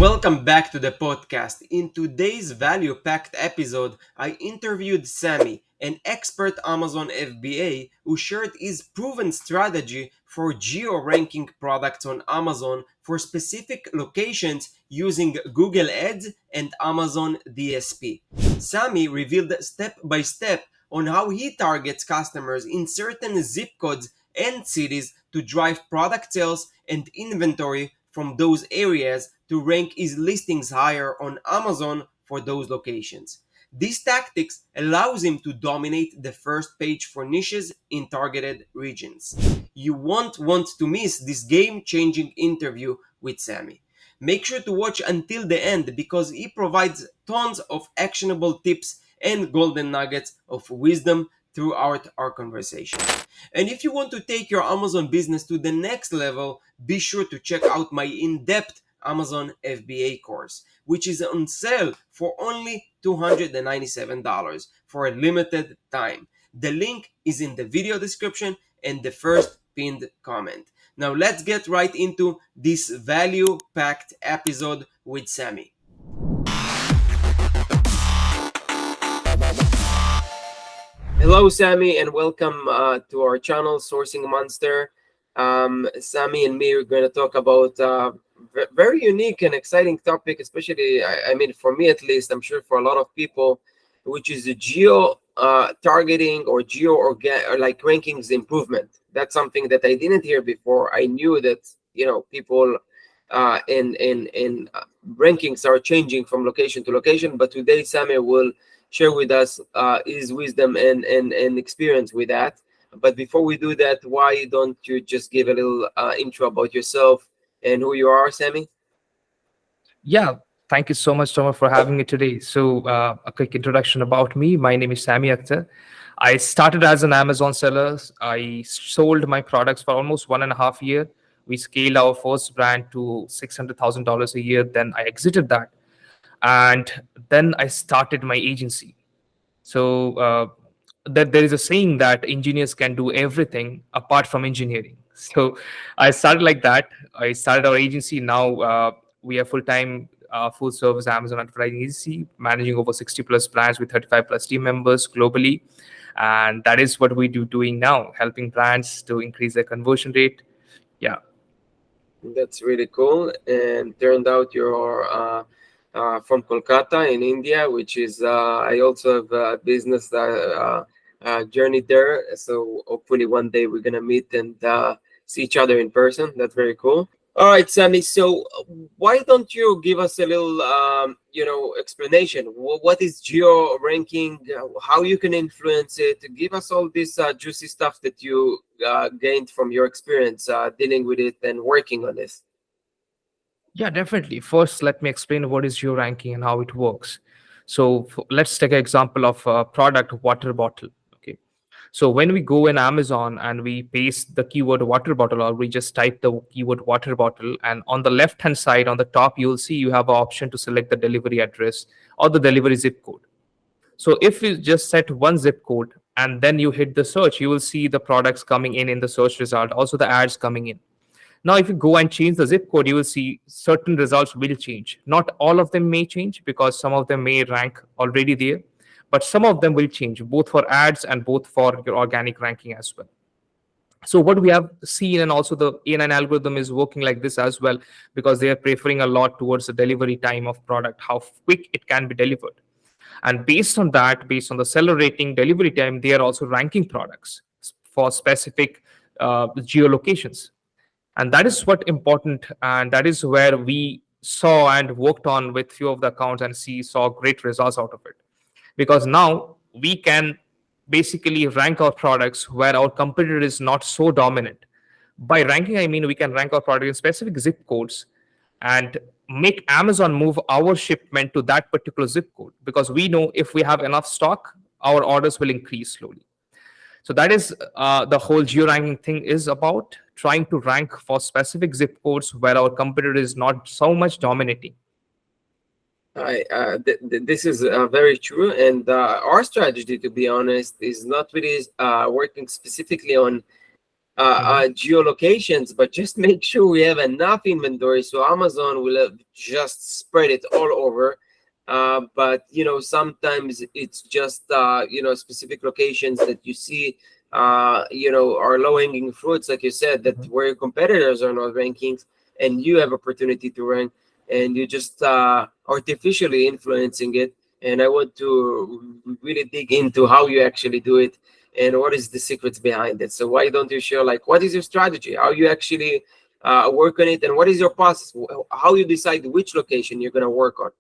Welcome back to the podcast. In today's value packed episode, I interviewed Sammy, an expert Amazon FBA who shared his proven strategy for geo ranking products on Amazon for specific locations using Google Ads and Amazon DSP. Sammy revealed step by step on how he targets customers in certain zip codes and cities to drive product sales and inventory from those areas to rank his listings higher on Amazon for those locations. These tactics allows him to dominate the first page for niches in targeted regions. You won't want to miss this game-changing interview with Sammy. Make sure to watch until the end because he provides tons of actionable tips and golden nuggets of wisdom throughout our conversation. And if you want to take your Amazon business to the next level, be sure to check out my in-depth Amazon FBA course, which is on sale for only $297 for a limited time. The link is in the video description and the first pinned comment. Now let's get right into this value-packed episode with Sammy. Hello, Sammy, and welcome to our channel, Sourcing Monster. Sammy and me are going to talk about very unique and exciting topic, especially, I mean, for me at least, I'm sure for a lot of people, which is the geo targeting or or like rankings improvement. That's something that I didn't hear before. I knew that people in rankings are changing from location to location, but today Sammy will share with us his wisdom and experience with that. But before we do that, why don't you just give a little intro about yourself and who you are, Sammy? Yeah, thank you so much, Thomas, for having me today. So, a quick introduction about me. My name is Sammy Akhtar. I started as an Amazon seller. I sold my products for almost 1.5 years. We scaled our first brand to $600,000 a year. Then I exited that, and then I started my agency. So that there is a saying that engineers can do everything apart from engineering. So I started like that. I started our agency. Now we are full-time, full-service Amazon advertising agency, managing over 60 plus brands with 35 plus team members globally. And that is what we doing now, helping brands to increase their conversion rate. Yeah. That's really cool. And turned out you're from Kolkata in India, which is I also have a business journey there. So hopefully one day we're gonna meet and see each other in person. That's very cool. All right, Sammy. So why don't you give us a little, explanation? What is geo ranking? How you can influence it? Give us all this juicy stuff that you gained from your experience dealing with it and working on this. Yeah, definitely. First, let me explain what is Geo-Ranking and how it works. So let's take an example of a product water bottle. Okay. So when we go in Amazon and we paste the keyword water bottle, or we just type the keyword water bottle, and on the left-hand side on the top, you'll see you have an option to select the delivery address or the delivery zip code. So if you just set one zip code and then you hit the search, you will see the products coming in the search result, also the ads coming in. Now, if you go and change the zip code, you will see certain results will change. Not all of them may change because some of them may rank already there, but some of them will change, both for ads and both for your organic ranking as well. So what we have seen, and also the A9 algorithm is working like this as well, because they are preferring a lot towards the delivery time of product, how quick it can be delivered. And based on that, based on the seller rating, delivery time, they are also ranking products for specific geolocations. And that is what important, and that is where we saw and worked on with few of the accounts and saw great results out of it, because now we can basically rank our products where our competitor is not so dominant. By ranking, I mean we can rank our product in specific zip codes and make Amazon move our shipment to that particular zip code, because we know if we have enough stock, our orders will increase slowly. So that is the whole geo-ranking thing is about, trying to rank for specific zip codes where our competitor is not so much dominating. This is very true, and our strategy, to be honest, is not really working specifically on Mhm. geolocations, but just make sure we have enough inventory so Amazon will just spread it all over. But sometimes it's just specific locations that you see are low hanging fruits, like you said, that Mhm. where your competitors are not rankings and you have opportunity to rank, and you just artificially influencing it. And I want to really dig into how you actually do it and what is the secrets behind it. So why don't you share, like, what is your strategy, how you actually work on it, and what is your process, how you decide which location you're going to work on?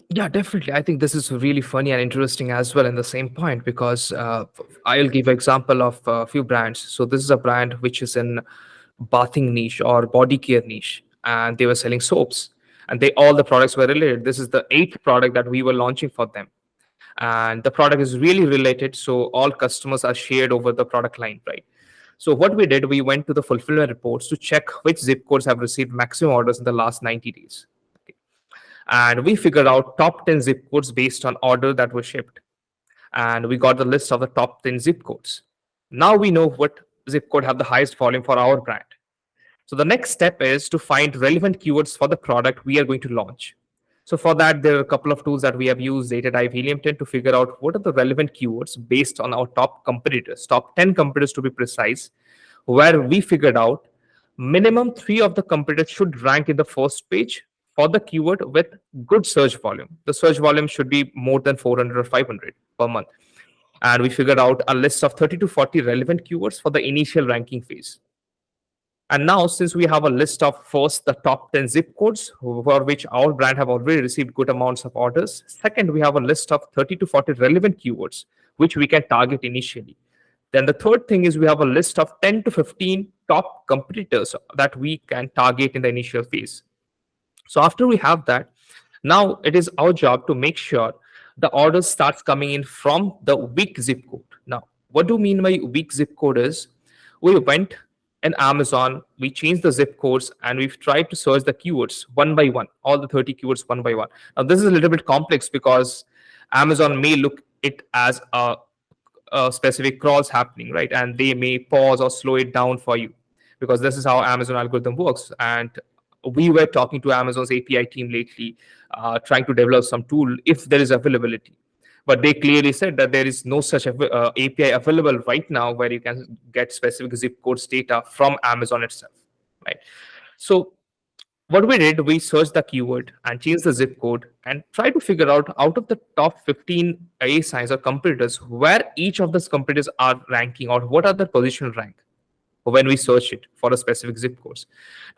Yeah, definitely. I think this is really funny and interesting as well in the same point because I'll give an example of a few brands. So this is a brand which is in bathing niche or body care niche, and they were selling soaps, and they all the products were related. This is the eighth product that we were launching for them, and the product is really related. So all customers are shared over the product line, right? So what we did, we went to the fulfillment reports to check which zip codes have received maximum orders in the last 90 days. Okay, and we figured out top 10 zip codes based on order that were shipped, and we got the list of the top 10 zip codes. Now we know what zip code have the highest volume for our brand. So the next step is to find relevant keywords for the product we are going to launch. So for that, there are a couple of tools that we have used, Data Dive, Helium 10, to figure out what are the relevant keywords based on our top competitors, top 10 competitors to be precise, where we figured out minimum three of the competitors should rank in the first page for the keyword with good search volume. The search volume should be more than 400 or 500 per month. And we figured out a list of 30 to 40 relevant keywords for the initial ranking phase. And now, since we have a list of first the top 10 zip codes for which our brand have already received good amounts of orders, second, we have a list of 30 to 40 relevant keywords which we can target initially. Then the third thing is we have a list of 10 to 15 top competitors that we can target in the initial phase. So after we have that, now it is our job to make sure the orders starts coming in from the weak zip code. Now, what do you mean by weak zip code is we went in Amazon, we changed the zip codes, and we've tried to search the keywords one by one, all the 30 keywords one by one. Now, this is a little bit complex because Amazon may look it as a specific crawls happening, right? And they may pause or slow it down for you because this is how Amazon algorithm works. And we were talking to Amazon's API team lately, trying to develop some tool if there is availability. But they clearly said that there is no such API available right now where you can get specific zip codes data from Amazon itself, right? So what we did, we searched the keyword and changed the zip code and tried to figure out of the top 15 A signs or competitors where each of those competitors are ranking or what are their positional rank when we search it for a specific zip codes.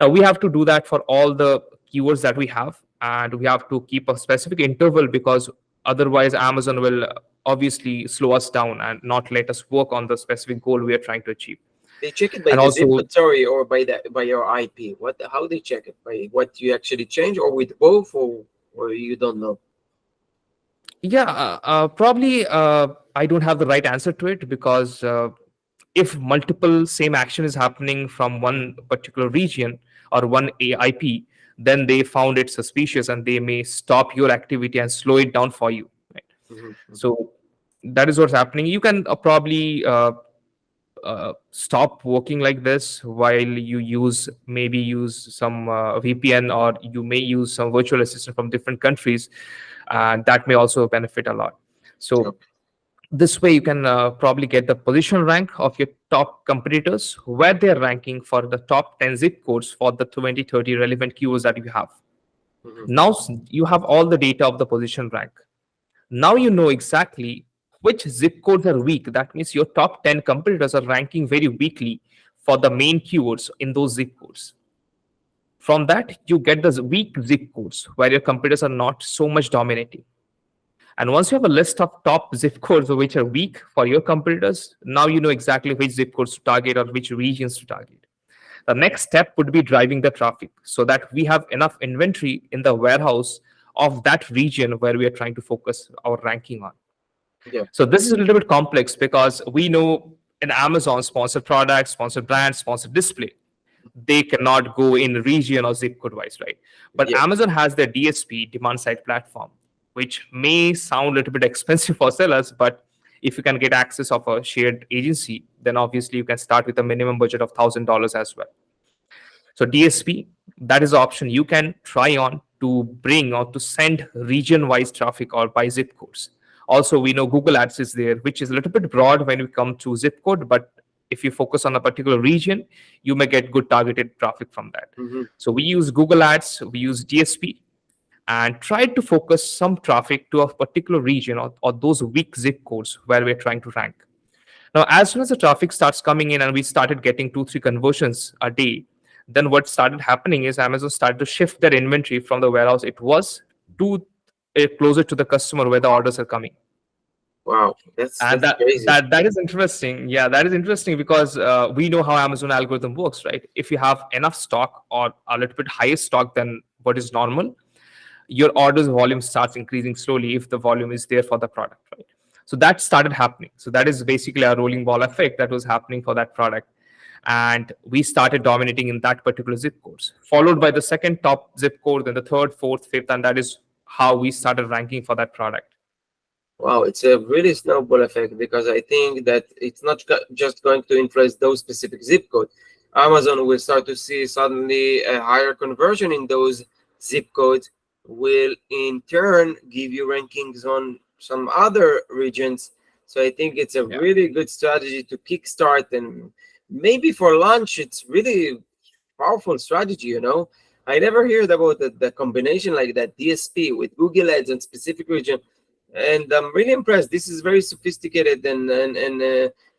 Now we have to do that for all the keywords that we have, and we have to keep a specific interval because otherwise Amazon will obviously slow us down and not let us work on the specific goal we are trying to achieve. They check it by And the also, zip code, or by your IP. How they check it, by what you actually change, or with both, or you don't know? yeah, probably I don't have the right answer to it because if multiple same action is happening from one particular region or one AIP, then they found it suspicious and they may stop your activity and slow it down for you. Right? Hmm. So that is what's happening. You can probably stop working like this while you use some VPN, or you may use some virtual assistant from different countries, and that may also benefit a lot. So Okay. this way you can probably get the position rank of your top competitors where they're ranking for the top 10 zip codes for the 2030 relevant keywords that you have. Hmm. Now you have all the data of the position rank. Now you know exactly which zip codes are weak. That means your top 10 competitors are ranking very weakly for the main keywords in those zip codes. From that, you get the weak zip codes where your competitors are not so much dominating. And once you have a list of top zip codes which are weak for your competitors, now you know exactly which zip codes to target or which regions to target. The next step would be driving the traffic so that we have enough inventory in the warehouse of that region where we are trying to focus our ranking on. Yeah. So this is a little bit complex because we know in Amazon, sponsored products, sponsored brands, sponsored display, they cannot go in region or zip code wise, right? But Yeah. Amazon has their DSP, demand side platform, which may sound a little bit expensive for sellers, but if you can get access of a shared agency, then obviously you can start with a minimum budget of $1,000 as well. So DSP, that is the option you can try on to bring or to send region-wise traffic or by zip codes. Also, we know Google Ads is there, which is a little bit broad when we come to zip code, but if you focus on a particular region, you may get good targeted traffic from that. Hmm. So we use Google Ads, we use DSP, and try to focus some traffic to a particular region or those weak zip codes where we're trying to rank. Now, as soon as the traffic starts coming in and we started getting 2, 3 conversions a day, then what started happening is Amazon started to shift their inventory from the warehouse it was to closer to the customer where the orders are coming. Wow, And that's crazy. that is interesting. Yeah, that is interesting because we know how Amazon algorithm works, right? If you have enough stock or a little bit higher stock than what is normal, your orders volume starts increasing slowly if the volume is there for the product, right? So that started happening. So that is basically a rolling ball effect that was happening for that product. And we started dominating in that particular zip codes, followed by the second top zip code, then the third, fourth, fifth, and that is how we started ranking for that product. Wow, it's a really snowball effect because I think that it's not just going to influence those specific zip code. Amazon will start to see suddenly a higher conversion in those zip codes, will in turn give you rankings on some other regions. So I think it's a Yeah. really good strategy to kickstart, and maybe for launch, it's really powerful strategy, you know. I never heard about the combination like that, DSP with Google Ads and specific region, and I'm really impressed. This is very sophisticated and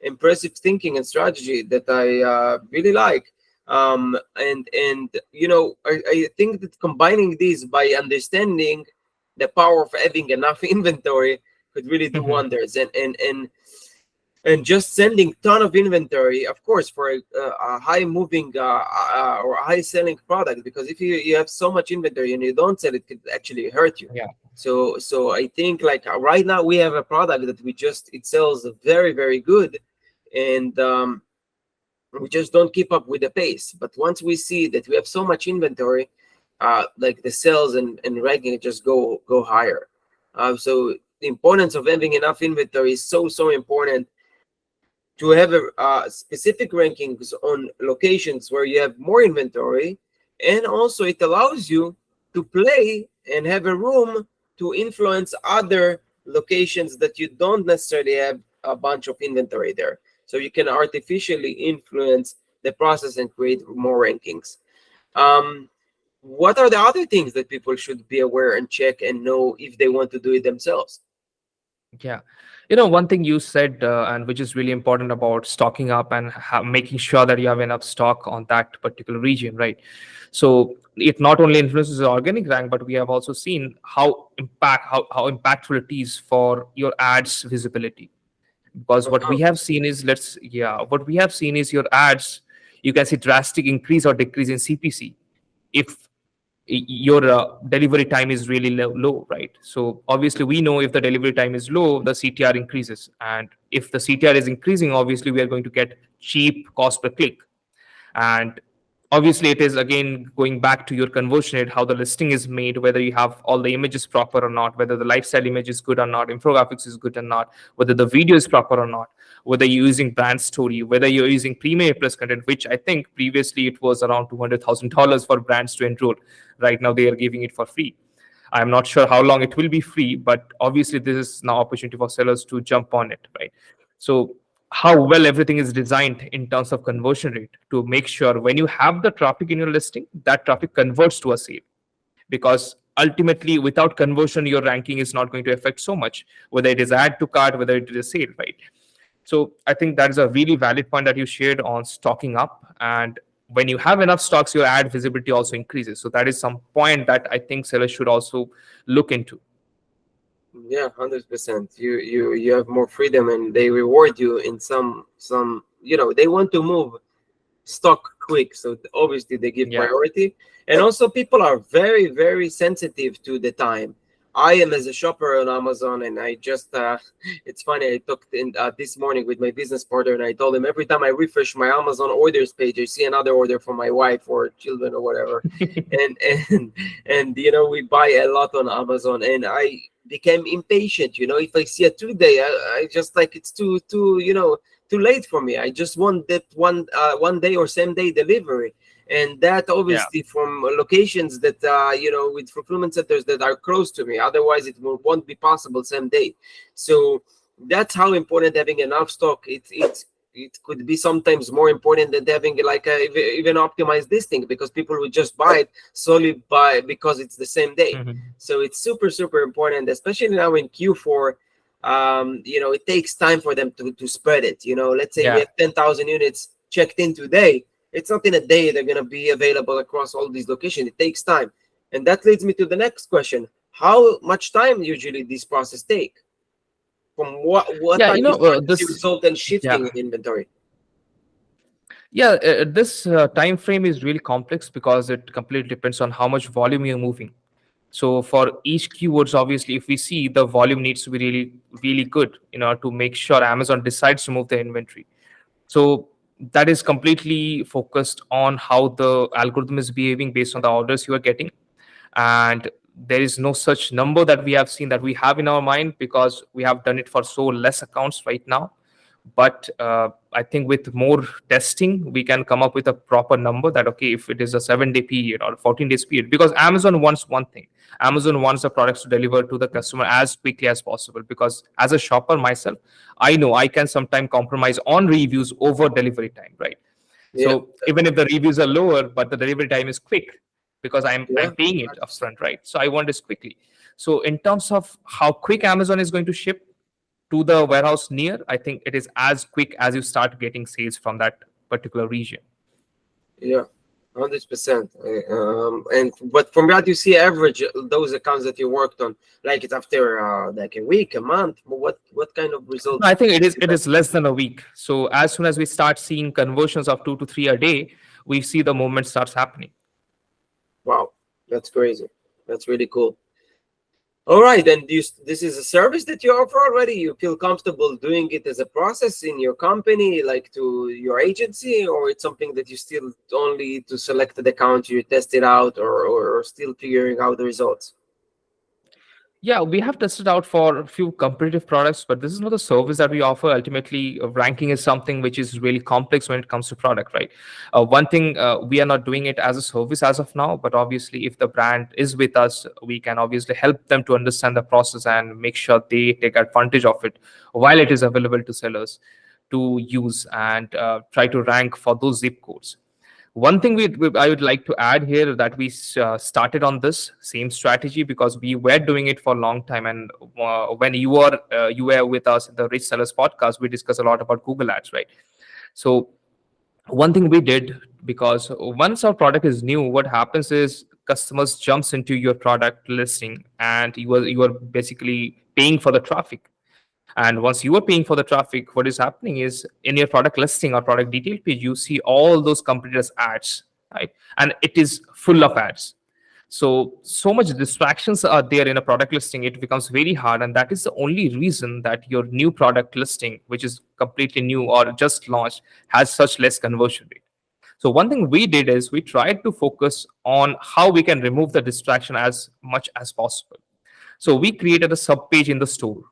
impressive thinking and strategy that I really like. And you know, I think that combining these by understanding the power of having enough inventory could really do Mhm. wonders. And just sending ton of inventory, of course, for a high moving or a high selling product, because if you have so much inventory and you don't sell, it could actually hurt you. Yeah. So I think like right now we have a product that it sells very, very good, and we just don't keep up with the pace. But once we see that we have so much inventory, like the sales and ranking just go higher. So the importance of having enough inventory is so important to have a specific rankings on locations where you have more inventory, and also it allows you to play and have a room to influence other locations that you don't necessarily have a bunch of inventory there, so you can artificially influence the process and create more rankings. What are the other things that people should be aware and check and know if they want to do it themselves? Yeah. You know, one thing you said, and which is really important about stocking up and making sure that you have enough stock on that particular region, right? So it not only influences the organic rank, but we have also seen how impactful it is for your ads visibility. Because what we Uh-huh. have seen is what we have seen is your ads, you can see drastic increase or decrease in CPC if your delivery time is really low, right? So obviously we know if the delivery time is low, the CTR increases, and if the CTR is increasing, obviously we are going to get cheap cost per click. And obviously it is again going back to your conversion rate, how the listing is made, whether you have all the images proper or not, whether the lifestyle image is good or not, infographics is good or not, whether the video is proper or not, whether you're using brand story, whether you're using premium plus content, which I think previously it was around $200,000 for brands to enroll. Right now they are giving it for free. I'm not sure how long it will be free, but obviously this is now opportunity for sellers to jump on it, right? So how well everything is designed in terms of conversion rate to make sure when you have the traffic in your listing, that traffic converts to a sale. Because ultimately, without conversion, your ranking is not going to affect so much, whether it is add to cart, whether it is a sale, right? So I think that is a really valid point that you shared on stocking up. And when you have enough stocks, your ad visibility also increases. So that is some point that I think sellers should also look into. Yeah, 100%. You have more freedom, and they reward you in some. You know, they want to move stock quick, so obviously they give Yeah. priority. And also, people are very sensitive to the time. I am as a shopper on Amazon, and I just it's funny. I talked in this morning with my business partner, and I told him every time I refresh my Amazon orders page, I see another order from my wife or children or whatever, and and we buy a lot on Amazon, and I became impatient. If I see a 2 day, I just like it's too late for me. I just want that one day or same day delivery, and that Yeah. obviously from locations that with fulfillment centers that are close to me, otherwise won't be possible same day. So that's how important having enough stock. It could be sometimes more important than having like even optimized listing, because people would just buy it solely by because it's the same day. Mhm. So it's super super important, especially now in Q4. It takes time for them to spread it. Let's say we Yeah. have 10,000 units checked in today. It's not in a day they're going to be available across all these locations. It takes time. And that leads me to the next question. How much time usually this process take? From what Yeah, time you start to see this. result and shifting Yeah. in inventory? Yeah, this time frame is really complex because it completely depends on how much volume you're moving. So for each keywords, obviously, if we see the volume needs to be really, really good in order to make sure Amazon decides to move the inventory. So that is completely focused on how the algorithm is behaving based on the orders you are getting. And there is no such number that we have seen that we have in our mind because we have done it for so less accounts right now. But I think with more testing we can come up with a proper number that, okay, if it is a 7-day period or 14 days period, because Amazon wants one thing. Amazon wants the products to deliver to the customer as quickly as possible, because as a shopper myself, I know I can sometimes compromise on reviews over delivery time, right? Yeah, So even if the reviews are lower but the delivery time is quick, because I'm yeah, paying it upfront, right? So I want this quickly. So in terms of how quick Amazon is going to ship to the warehouse near, I think it is as quick as you start getting sales from that particular region. yeah. 100%. And but from what you see, average those accounts that you worked on, like it's after like a week, a month. What kind of No, results I think it is you it got? is less than a week. So as soon as we start seeing conversions of 2 to 3 a day, we see the movement starts happening. Wow, that's crazy. That's really cool. All right, and this is a service that you offer already. You feel comfortable doing it as a process in your company, like to your agency, or it's something that you still only to select the account, you test it out, or still figuring out the results? Yeah, we have tested out for a few competitive products, but this is not a service that we offer. Ultimately, ranking is something which is really complex when it comes to product, right? One thing, we are not doing it as a service as of now, but obviously, if the brand is with us, we can obviously help them to understand the process and make sure they take advantage of it while it is available to sellers to use, and try to rank for those zip codes. One thing I would like to add here, that we started on this same strategy because we were doing it for a long time. And when you were with us in the Rich Sellers podcast, we discussed a lot about Google Ads, right? So one thing we did, because once our product is new, what happens is customers jumps into your product listing, and you are basically paying for the traffic. And once you are paying for the traffic, what is happening is in your product listing or product detail page, you see all those competitors ads, right? And it is full of ads. So much distractions are there in a product listing, it becomes very hard. And that is the only reason that your new product listing, which is completely new or just launched, has such less conversion rate. So one thing we did is we tried to focus on how we can remove the distraction as much as possible. So we created a sub page in the store,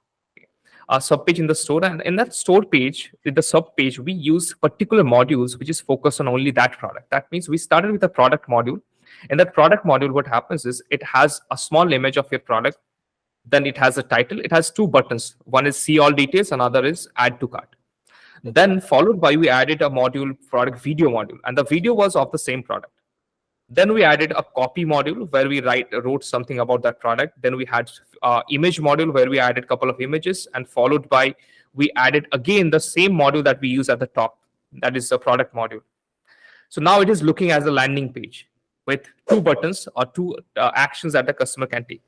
a sub page in the store, and in that store page, in the sub page, we use particular modules which is focused on only that product. That means we started with a product module. In that product module, what happens is it has a small image of your product, then it has a title, it has two buttons. One is see all details, another is add to cart. Then followed by, we added a module, product video module, and the video was of the same product. Then we added a copy module where we wrote something about that product. Then we had image module where we added a couple of images, and followed by, we added again the same module that we use at the top, that is the product module. So now it is looking as a landing page with two buttons or two actions that the customer can take.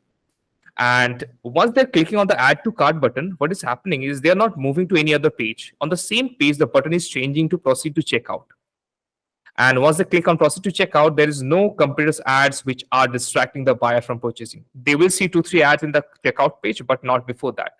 And once they're clicking on the add to cart button, what is happening is they're not moving to any other page. On the same page, the button is changing to proceed to checkout. And once they click on proceed to checkout, there is no competitors ads which are distracting the buyer from purchasing. They will see 2 3 ads in the checkout page, but not before that.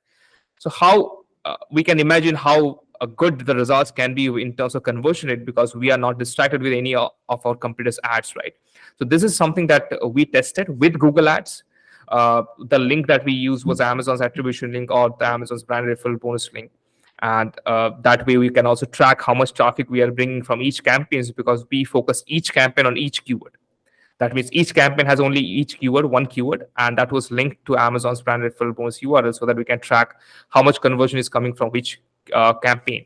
So how we can imagine how good the results can be in terms of conversion rate, because we are not distracted with any of our competitors ads, right? So this is something that we tested with Google ads. The link that we used was Amazon's attribution link or the Amazon's brand referral bonus link. And that way we can also track how much traffic we are bringing from each campaigns, because we focus each campaign on each keyword. That means each campaign has only each keyword, one keyword, and that was linked to Amazon's brand referral bonus URL, so that we can track how much conversion is coming from which campaign.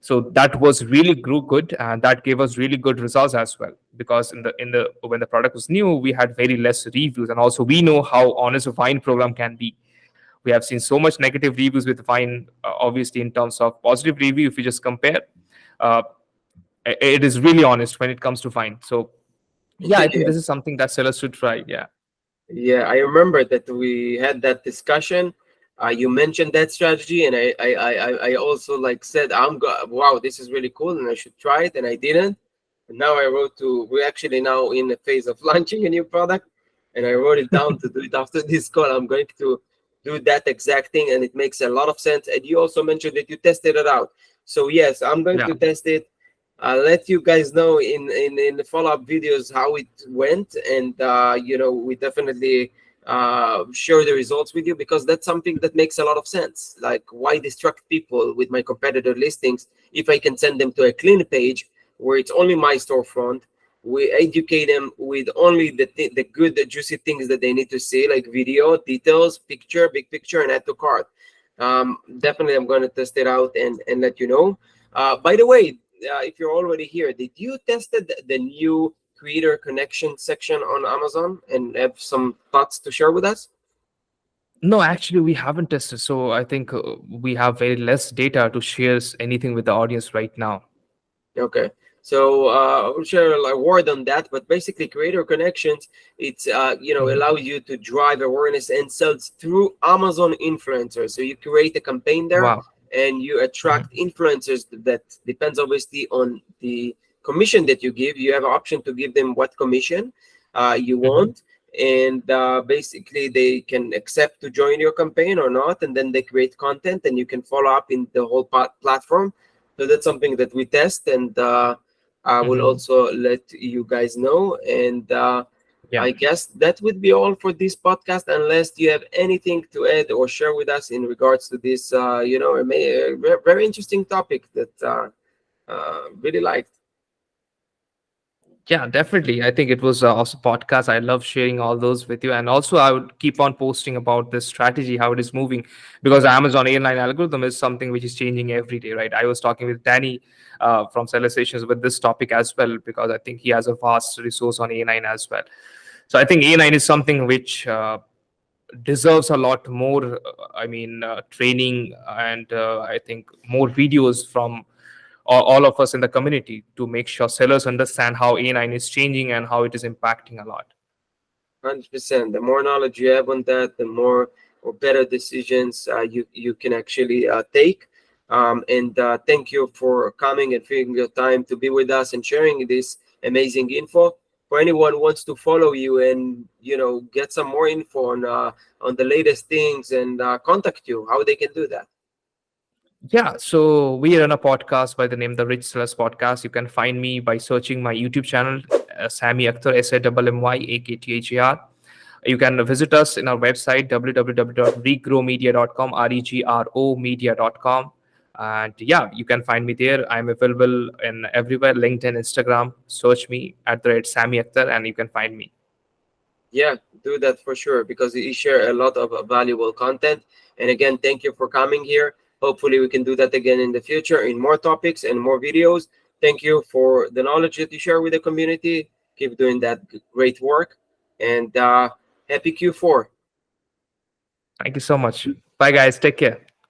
So that was really good, and that gave us really good results as well. Because in the when the product was new, we had very less reviews, and also we know how honest a Vine program can be. We have seen so much negative reviews with Vine. Obviously, in terms of positive review, if you just compare, uh, it is really honest when it comes to Vine. So yeah, I think Yeah. this is something that sellers should try. Yeah. Yeah, I remember that we had that discussion. You mentioned that strategy, and I also like said, wow, this is really cool, and I should try it, and I didn't. And now I wrote to. We're actually now in the phase of launching a new product, and I wrote it down to do it after this call. I'm going to do that exact thing, and it makes a lot of sense. And you also mentioned that you tested it out. So yes, I'm going Yeah. to test it. I'll let you guys know in the follow-up videos how it went, and we definitely share the results with you, because that's something that makes a lot of sense. Like, why distract people with my competitor listings if I can send them to a clean page where it's only my storefront? We educate them with only the good, the juicy things that they need to see, like video, details, picture, big picture, and add to cart. Definitely, I'm going to test it out and let you know. By the way, if you're already here, did you tested the new creator connection section on Amazon and have some thoughts to share with us? No, actually, we haven't tested. So I think we have very less data to share anything with the audience right now. Okay. So I'll share a word on that, but basically creator connections, it's Mhm. allows you to drive awareness and sales through Amazon influencers. So you create a campaign there, Wow. and you Mhm. attract influencers. That depends obviously on the commission that you give. You have an option to give them what commission you Mhm. want, and basically they can accept to join your campaign or not, and then they create content, and you can follow up in the whole platform. So that's something that we test, and I will Mhm. also let you guys know. And Yeah. I guess that would be all for this podcast, unless you have anything to add or share with us in regards to this, very interesting topic that really liked. Yeah, definitely. I think it was also podcast. I love sharing all those with you, and also I would keep on posting about this strategy, how it is moving, because Amazon A9 algorithm is something which is changing every day, right? I was talking with Danny from Seller Sessions with this topic as well, because I think he has a vast resource on A9 as well. So I think A9 is something which deserves a lot more. Training, and I think more videos from all of us in the community, to make sure sellers understand how A9 is changing and how it is impacting a lot. 100%. The more knowledge you have on that, the more or better decisions you can actually take. And thank you for coming and taking your time to be with us and sharing this amazing info. For anyone who wants to follow you and get some more info on the latest things and contact you, how they can do that. Yeah, so we run a podcast by the name The Rich Sellers Podcast. You can find me by searching my YouTube channel, Sammy Akhtar, SAMMYAKTHAR. You can visit us in our website, www.regrowmedia.com, regromedia.com. And yeah, you can find me there. I'm available in everywhere, LinkedIn, Instagram. Search me at the rate Sammy Akhtar, and you can find me. Yeah, do that for sure, because you share a lot of valuable content. And again, thank you for coming here. Hopefully, we can do that again in the future in more topics and more videos. Thank you for the knowledge that you share with the community. Keep doing that great work. And happy Q4. Thank you so much. Bye, guys. Take care.